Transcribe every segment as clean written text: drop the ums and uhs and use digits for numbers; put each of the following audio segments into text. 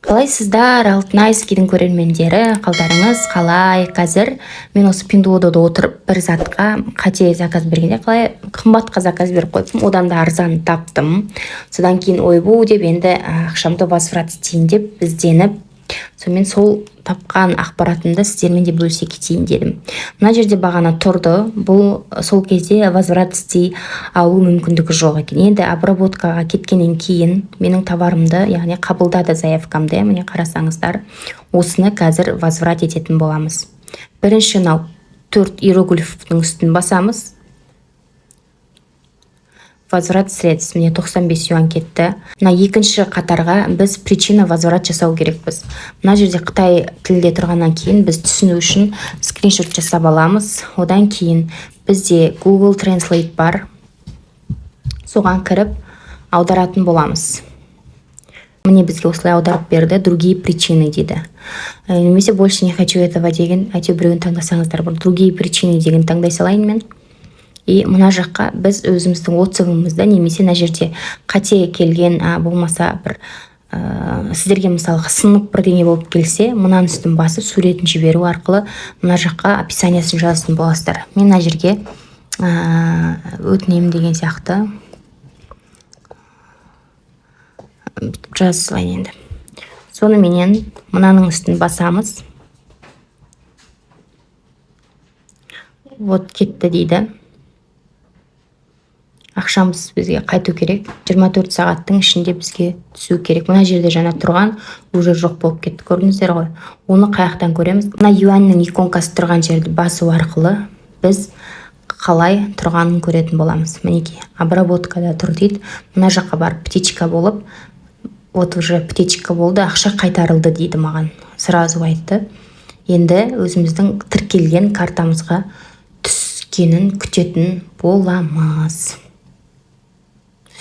Қалайсыздар, Алтынайскийдің көрермендері, қалдарыңыз қалай? Қазір мен осы Пиндоодода отырып бір затқа қате заказ бергенде қалай қымбатқа заказ беріп қойдым, одан да арзан таптым. Содан кейін ойбу деп енді ақшамды возврат етейін деп ізденіп, сонымен сол тапқан ақпаратымды сіздермен де бөлісе кетейін дедім. Мына жерде бағана тұрды, бұл сол кезде возврат істей алу мүмкіндігі жоқ екен. Енді обработкаға кеткеннен кейін менің товарымды, яғни қабылдады заявкамды, міне қарасаңыздар, осыны қазір возврат ететін боламыз. Бірінші мынау 4 иероглифтің үстін басамыз. Возврат средств, міне 95 юан кетті. Мына екінші қатарға біз причина возврат жасау керекпіз. Мына жерде Қытай тілде тұрғаннан кейін біз түсіну үшін скриншот жасап аламыз. Одан кейін бізде Google Translate бар. Соған кіріп аударатын боламыз. Міне бізге осылай аударып берді, другие причины дейді. Немесе больше не хочу этого деген, әйтеуір біреуін таңдасаңыздар, бір другие причины деген таңдай салайын мен. И мына жаққа біз өзіміздің отзывымызды, немесе мына жерде қате келген, болмаса бір сіздерге мысалға сынып бірдеңе болып келсе, мынаның үстін басып суретін жіберу арқылы мына жаққа описаниясын жазатын боласыздар. Мен мына жерге өтінемін деген сияқты жазып салайын енді. Соныменен мынаның үстін басамыз. Вот кетті дейді. Ақшамыз бізге қайту керек. 24 сағаттың ішінде бізге түсу керек. Мына жерде жаңа тұрған уже жоқ болып кетті. Көрдіңіздер ғой. Оны қаяқтан көреміз? Мына юанның иконкасы тұрған жерді басу арқылы біз қалай тұрғанын көретін боламыз. Мінекей, обработкада тұр дейді. Мына жаққа барып птичка болып, вот уже птичка болды, ақша қайтарылды дейді маған. Сразу айтты. Енді өзіміздің тіркелген картамызға түскенін күтетін боламыз.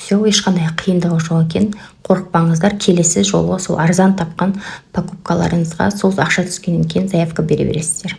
Все, ешқандай қиындығы жоқ екен. Қорықпаңыздар, келесі жолы сол арзан тапқан покупкаларыңызға сол ақша түскеннен кейін заявка бере бересіздер.